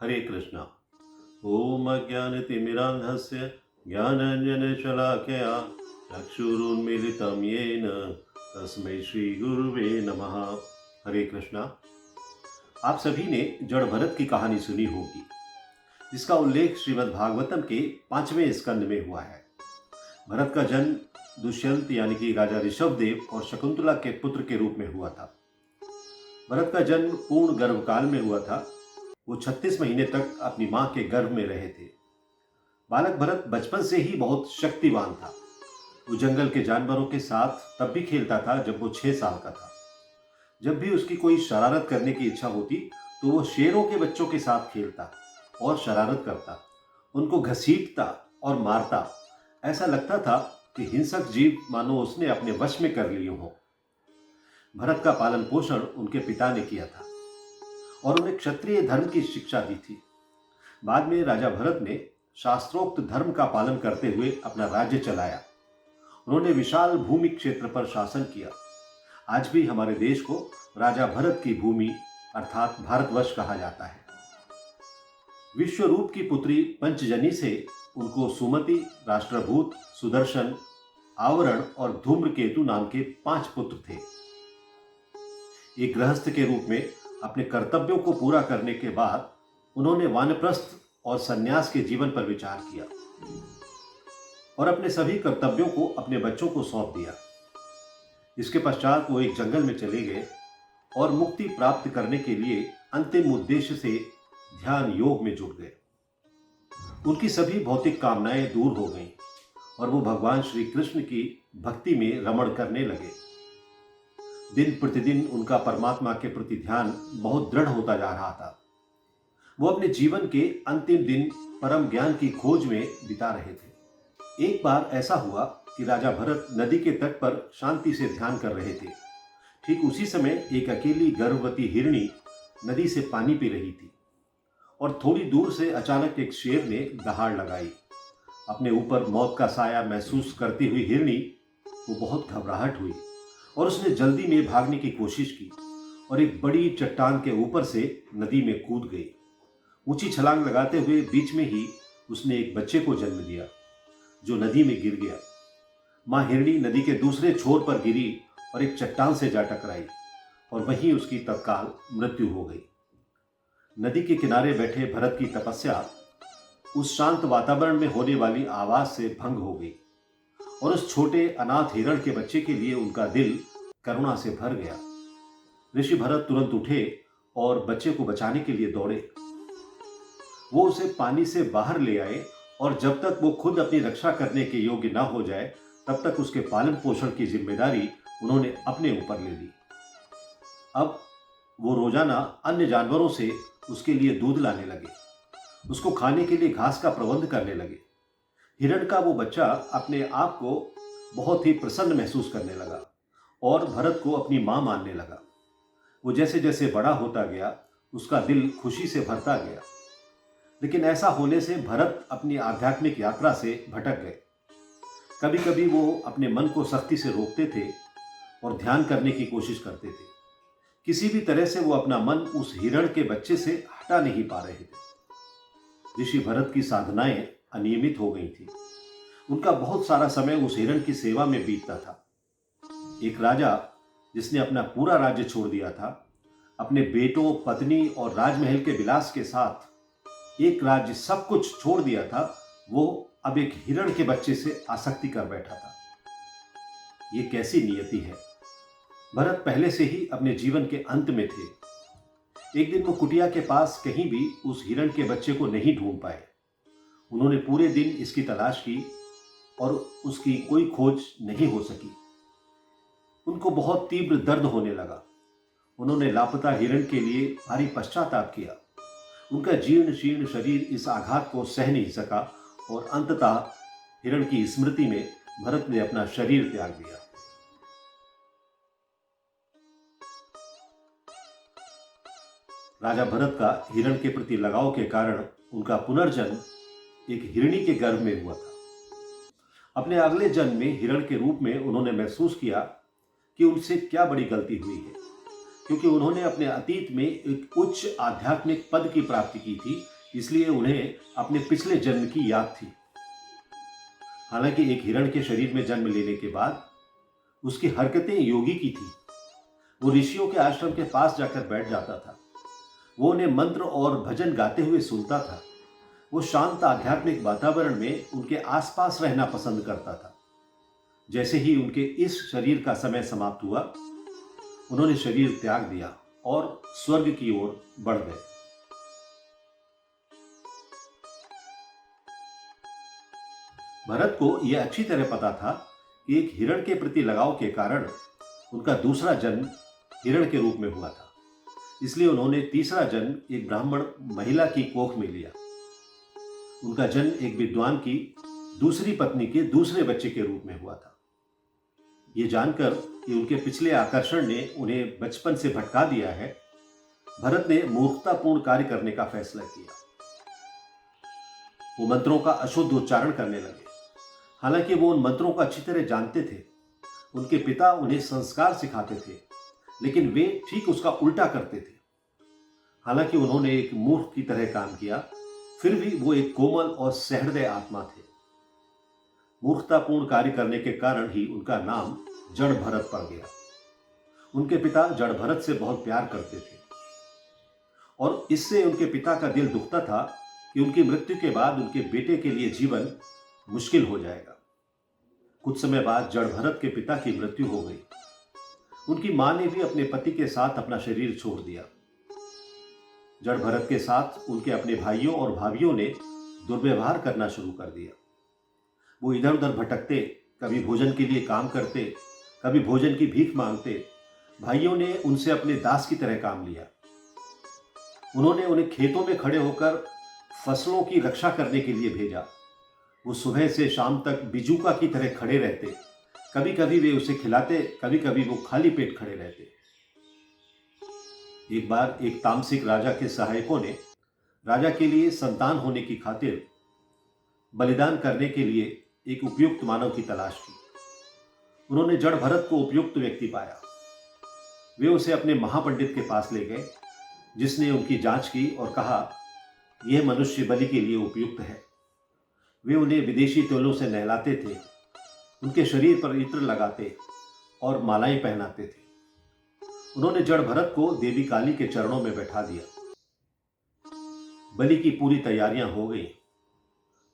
हरे कृष्णा। ओम अज्ञानतिमिरान्धस्य ज्ञानाञ्जनशलाकया चक्षुरुन्मीलितं येन तस्मै श्रीगुरुवे नमः। हरे कृष्णा। आप सभी ने जड़ भरत की कहानी सुनी होगी, जिसका उल्लेख श्रीमद् भागवतम के 5वें स्कंद में हुआ है। भरत का जन्म दुष्यंत यानी कि राजा ऋषभदेव और शकुंतला के पुत्र के रूप में हुआ था। भरत का जन्म पूर्ण गर्भकाल में हुआ था। वो 36 महीने तक अपनी मां के गर्भ में रहे थे। बालक भरत बचपन से ही बहुत शक्तिवान था। वो जंगल के जानवरों के साथ तब भी खेलता था जब वो 6 साल का था। जब भी उसकी कोई शरारत करने की इच्छा होती तो वो शेरों के बच्चों के साथ खेलता और शरारत करता, उनको घसीटता और मारता। ऐसा लगता था कि हिंसक जीव मानो उसने अपने वश में कर लिए हों। भरत का पालन पोषण उनके पिता ने किया था और उन्हें क्षत्रिय धर्म की शिक्षा दी थी। बाद में राजा भरत ने शास्त्रोक्त धर्म का पालन करते हुए अपना राज्य चलाया। उन्होंने विशाल भूमि क्षेत्र पर शासन किया। आज भी हमारे देश को राजा भरत की भूमि अर्थात भारतवर्ष कहा जाता है। विश्वरूप की पुत्री पंचजनी से उनको सुमति, राष्ट्रभूत, सुदर्शन, आवरण और धूम्रकेतु नाम के 5 पुत्र थे। एक गृहस्थ के रूप में अपने कर्तव्यों को पूरा करने के बाद उन्होंने वानप्रस्थ और सन्यास के जीवन पर विचार किया और अपने सभी कर्तव्यों को अपने बच्चों को सौंप दिया। इसके पश्चात वो एक जंगल में चले गए और मुक्ति प्राप्त करने के लिए अंतिम उद्देश्य से ध्यान योग में जुट गए। उनकी सभी भौतिक कामनाएं दूर हो गईं और वो भगवान श्री कृष्ण की भक्ति में रमण करने लगे। दिन प्रतिदिन उनका परमात्मा के प्रति ध्यान बहुत दृढ़ होता जा रहा था। वो अपने जीवन के अंतिम दिन परम ज्ञान की खोज में बिता रहे थे। एक बार ऐसा हुआ कि राजा भरत नदी के तट पर शांति से ध्यान कर रहे थे। ठीक उसी समय एक अकेली गर्भवती हिरणी नदी से पानी पी रही थी और थोड़ी दूर से अचानक एक शेर ने दहाड़ लगाई। अपने ऊपर मौत का साया महसूस करती हुई हिरणी को बहुत घबराहट हुई और उसने जल्दी में भागने की कोशिश की और एक बड़ी चट्टान के ऊपर से नदी में कूद गई। ऊंची छलांग लगाते हुए बीच में ही उसने एक बच्चे को जन्म दिया जो नदी में गिर गया। मां हिरणी नदी के दूसरे छोर पर गिरी और एक चट्टान से जा टकराई और वहीं उसकी तत्काल मृत्यु हो गई। नदी के किनारे बैठे भरत की तपस्या उस शांत वातावरण में होने वाली आवाज से भंग हो गई और उस छोटे अनाथ हिरण के बच्चे के लिए उनका दिल करुणा से भर गया। ऋषि भरत तुरंत उठे और बच्चे को बचाने के लिए दौड़े। वो उसे पानी से बाहर ले आए और जब तक वो खुद अपनी रक्षा करने के योग्य न हो जाए तब तक उसके पालन पोषण की जिम्मेदारी उन्होंने अपने ऊपर ले ली। अब वो रोजाना अन्य जानवरों से उसके लिए दूध लाने लगे, उसको खाने के लिए घास का प्रबंध करने लगे। हिरण का वो बच्चा अपने आप को बहुत ही प्रसन्न महसूस करने लगा और भरत को अपनी मां मानने लगा। वो जैसे जैसे बड़ा होता गया उसका दिल खुशी से भरता गया। लेकिन ऐसा होने से भरत अपनी आध्यात्मिक यात्रा से भटक गए। कभी कभी वो अपने मन को सख्ती से रोकते थे और ध्यान करने की कोशिश करते थे। किसी भी तरह से वो अपना मन उस हिरण के बच्चे से हटा नहीं पा रहे थे। ऋषि भरत की साधनाएं अनियमित हो गई थी। उनका बहुत सारा समय उस हिरण की सेवा में बीतता था। एक राजा जिसने अपना पूरा राज्य छोड़ दिया था, अपने बेटों, पत्नी और राजमहल के विलास के साथ एक राज्य सब कुछ छोड़ दिया था, वो अब एक हिरण के बच्चे से आसक्ति कर बैठा था। ये कैसी नियति है। भरत पहले से ही अपने जीवन के अंत में थे। एक दिन वो कुटिया के पास कहीं भी उस हिरण के बच्चे को नहीं ढूंढ पाए। उन्होंने पूरे दिन इसकी तलाश की और उसकी कोई खोज नहीं हो सकी। उनको बहुत तीव्र दर्द होने लगा। उन्होंने लापता हिरण के लिए भारी पश्चाताप किया। उनका जीर्ण शीर्ण शरीर इस आघात को सह नहीं सका और अंततः हिरण की स्मृति में भरत ने अपना शरीर त्याग दिया। राजा भरत का हिरण के प्रति लगाव के कारण उनका पुनर्जन्म एक हिरणी के गर्भ में हुआ था। अपने अगले जन्म में हिरण के रूप में उन्होंने महसूस किया कि उनसे क्या बड़ी गलती हुई है। क्योंकि उन्होंने अपने अतीत में एक उच्च आध्यात्मिक पद की प्राप्ति की थी, इसलिए उन्हें अपने पिछले जन्म की याद थी। हालांकि एक हिरण के शरीर में जन्म लेने के बाद उसकी हरकतें योगी की थी। वो ऋषियों के आश्रम के पास जाकर बैठ जाता था। वो उन्हें मंत्र और भजन गाते हुए सुनता था। वो शांत आध्यात्मिक वातावरण में उनके आसपास रहना पसंद करता था। जैसे ही उनके इस शरीर का समय समाप्त हुआ, उन्होंने शरीर त्याग दिया और स्वर्ग की ओर बढ़ गए। भरत को यह अच्छी तरह पता था कि एक हिरण के प्रति लगाव के कारण उनका दूसरा जन्म हिरण के रूप में हुआ था। इसलिए उन्होंने तीसरा जन्म एक ब्राह्मण महिला की कोख में लिया। उनका जन्म एक विद्वान की दूसरी पत्नी के दूसरे बच्चे के रूप में हुआ था। ये जानकर कि उनके पिछले आकर्षण ने उन्हें बचपन से भटका दिया है, भरत ने मूर्खतापूर्ण कार्य करने का फैसला किया। वो मंत्रों का अशुद्ध उच्चारण करने लगे। हालांकि वो उन मंत्रों को अच्छी तरह जानते थे। उनके पिता उन्हें संस्कार सिखाते थे, लेकिन वे ठीक उसका उल्टा करते थे। हालांकि उन्होंने एक मूर्ख की तरह काम किया, फिर भी वो एक कोमल और सहृदय आत्मा थे। मूर्खतापूर्ण कार्य करने के कारण ही उनका नाम जड़ भरत पड़ गया। उनके पिता जड़ भरत से बहुत प्यार करते थे और इससे उनके पिता का दिल दुखता था कि उनकी मृत्यु के बाद उनके बेटे के लिए जीवन मुश्किल हो जाएगा। कुछ समय बाद जड़ भरत के पिता की मृत्यु हो गई। उनकी मां ने भी अपने पति के साथ अपना शरीर छोड़ दिया। जड़ भरत के साथ उनके अपने भाइयों और भाभियों ने दुर्व्यवहार करना शुरू कर दिया। वो इधर उधर भटकते, कभी भोजन के लिए काम करते, कभी भोजन की भीख मांगते। भाइयों ने उनसे अपने दास की तरह काम लिया। उन्होंने उन्हें खेतों में खड़े होकर फसलों की रक्षा करने के लिए भेजा। वो सुबह से शाम तक बिजूका की तरह खड़े रहते। कभी कभी वे उसे खिलाते, कभी कभी वो खाली पेट खड़े रहते। एक बार एक तामसिक राजा के सहायकों ने राजा के लिए संतान होने की खातिर बलिदान करने के लिए एक उपयुक्त मानव की तलाश की। उन्होंने जड़ भरत को उपयुक्त व्यक्ति पाया। वे उसे अपने महापंडित के पास ले गए, जिसने उनकी जांच की और कहा, यह मनुष्य बलि के लिए उपयुक्त है। वे उन्हें विदेशी तेलों से नहलाते थे, उनके शरीर पर इत्र लगाते और मालाएं पहनाते थे। उन्होंने जड़ भरत को देवी काली के चरणों में बैठा दिया। बलि की पूरी तैयारियां हो गई।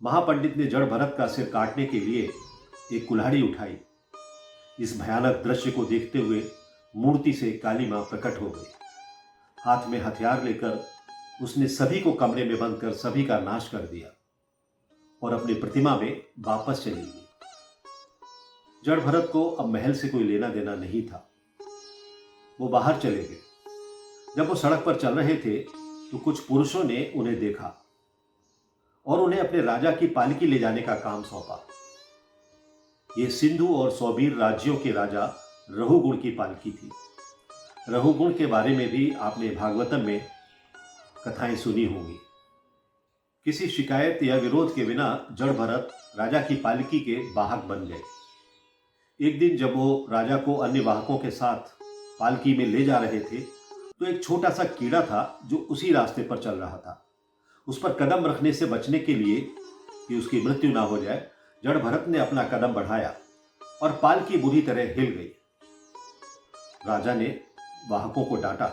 महापंडित ने जड़ भरत का सिर काटने के लिए एक कुल्हाड़ी उठाई। इस भयानक दृश्य को देखते हुए मूर्ति से काली मां प्रकट हो गई। हाथ में हथियार लेकर उसने सभी को कमरे में बंद कर सभी का नाश कर दिया और अपनी प्रतिमा में वापस चली गई। जड़ भरत को अब महल से कोई लेना देना नहीं था। वो बाहर चले गए। जब वो सड़क पर चल रहे थे तो कुछ पुरुषों ने उन्हें देखा और उन्हें अपने राजा की पालकी ले जाने का काम सौंपा। ये सिंधु और सौबीर राज्यों के राजा रहुगुण की पालकी थी। रहुगुण के बारे में भी आपने भागवतम में कथाएं सुनी होंगी। किसी शिकायत या विरोध के बिना जड़ भरत राजा की पालकी के वाहक बन गए। एक दिन जब वो राजा को अन्य वाहकों के साथ पालकी में ले जा रहे थे तो एक छोटा सा कीड़ा था जो उसी रास्ते पर चल रहा था। उस पर कदम रखने से बचने के लिए कि उसकी मृत्यु ना हो जाए, जड़ भरत ने अपना कदम बढ़ाया और पालकी बुरी तरह हिल गई। राजा ने वाहकों को डांटा।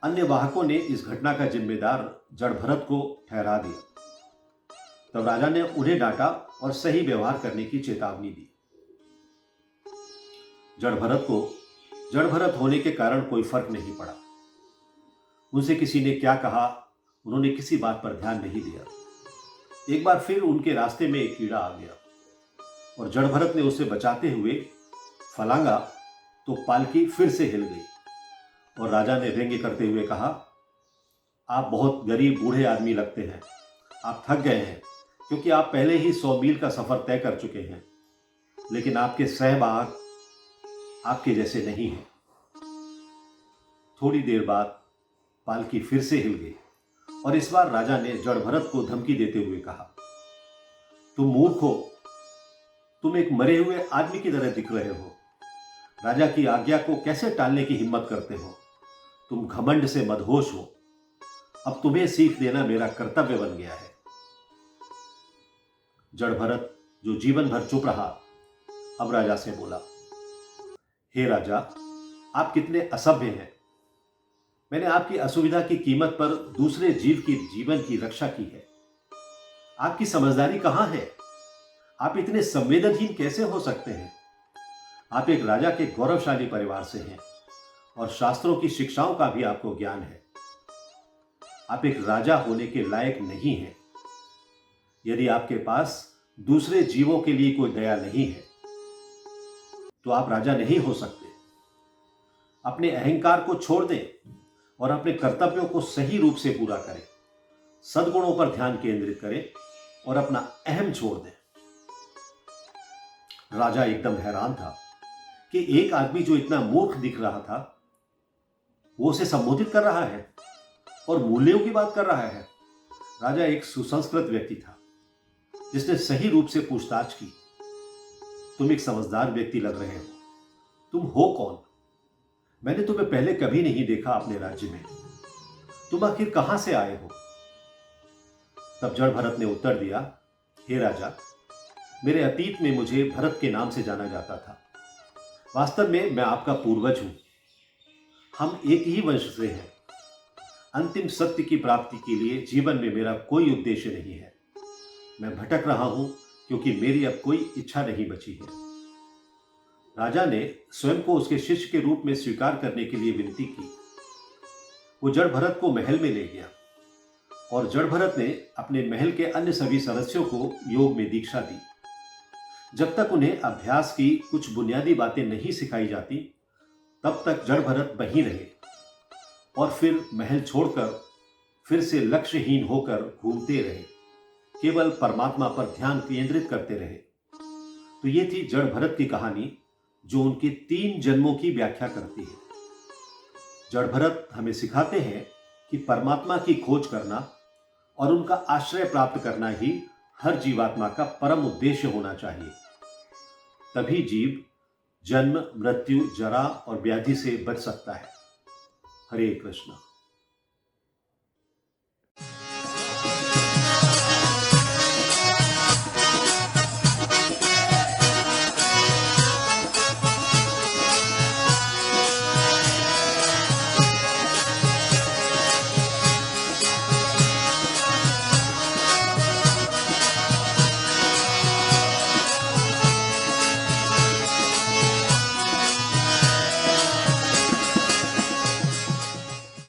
अन्य वाहकों ने इस घटना का जिम्मेदार जड़ भरत को ठहरा दिया। तब राजा ने उन्हें डांटा और सही व्यवहार करने की चेतावनी दी। जड़ भरत को जड़ भरत होने के कारण कोई फर्क नहीं पड़ा। उनसे किसी ने क्या कहा, उन्होंने किसी बात पर ध्यान नहीं दिया। एक बार फिर उनके रास्ते में एक कीड़ा आ गया और जड़ भरत ने उसे बचाते हुए फलांगा तो पालकी फिर से हिल गई और राजा ने व्यंग्य करते हुए कहा, आप बहुत गरीब बूढ़े आदमी लगते हैं। आप थक गए हैं क्योंकि आप पहले ही 100 मील का सफर तय कर चुके हैं, लेकिन आपके सहवाहक आपके जैसे नहीं हैं। थोड़ी देर बाद पालकी फिर से हिल गई और इस बार राजा ने जड़ भरत को धमकी देते हुए कहा, तुम मूर्ख हो, तुम एक मरे हुए आदमी की तरह दिख रहे हो। राजा की आज्ञा को कैसे टालने की हिम्मत करते हो? तुम घमंड से मदहोश हो। अब तुम्हें सीख देना मेरा कर्तव्य बन गया है। जड़ भरत, जो जीवन भर चुप रहा, अब राजा से बोला, हे राजा, आप कितने असभ्य हैं। मैंने आपकी असुविधा की कीमत पर दूसरे जीव की जीवन की रक्षा की है। आपकी समझदारी कहां है? आप इतने संवेदनहीन कैसे हो सकते हैं? आप एक राजा के गौरवशाली परिवार से हैं और शास्त्रों की शिक्षाओं का भी आपको ज्ञान है। आप एक राजा होने के लायक नहीं हैं। यदि आपके पास दूसरे जीवों के लिए कोई दया नहीं है तो आप राजा नहीं हो सकते। अपने अहंकार को छोड़ दें और अपने कर्तव्यों को सही रूप से पूरा करें। सद्गुणों पर ध्यान केंद्रित करें और अपना अहम छोड़ दें। राजा एकदम हैरान था कि एक आदमी जो इतना मूर्ख दिख रहा था, वो उसे संबोधित कर रहा है और मूल्यों की बात कर रहा है। राजा एक सुसंस्कृत व्यक्ति था जिसने सही रूप से पूछताछ की। तुम एक समझदार व्यक्ति लग रहे हो। तुम हो कौन? मैंने तुम्हें पहले कभी नहीं देखा अपने राज्य में। तुम आखिर कहां से आए हो? तब जड़ भरत ने उत्तर दिया, हे राजा, मेरे अतीत में मुझे भरत के नाम से जाना जाता था। वास्तव में मैं आपका पूर्वज हूं। हम एक ही वंश से हैं। अंतिम सत्य की प्राप्ति के लिए जीवन में मेरा कोई उद्देश्य नहीं है। मैं भटक रहा हूं क्योंकि मेरी अब कोई इच्छा नहीं बची है। राजा ने स्वयं को उसके शिष्य के रूप में स्वीकार करने के लिए विनती की। वो जड़ भरत को महल में ले गया और जड़ भरत ने अपने महल के अन्य सभी सदस्यों को योग में दीक्षा दी। जब तक उन्हें अभ्यास की कुछ बुनियादी बातें नहीं सिखाई जाती, तब तक जड़ भरत वहीं रहे और फिर महल छोड़कर फिर से लक्ष्यहीन होकर घूमते रहे, केवल परमात्मा पर ध्यान केंद्रित करते रहे। तो ये थी जड़ भरत की कहानी, जो उनके 3 जन्मों की व्याख्या करती है। जड़ भरत हमें सिखाते हैं कि परमात्मा की खोज करना और उनका आश्रय प्राप्त करना ही हर जीवात्मा का परम उद्देश्य होना चाहिए। तभी जीव जन्म, मृत्यु, जरा और व्याधि से बच सकता है। हरे कृष्ण।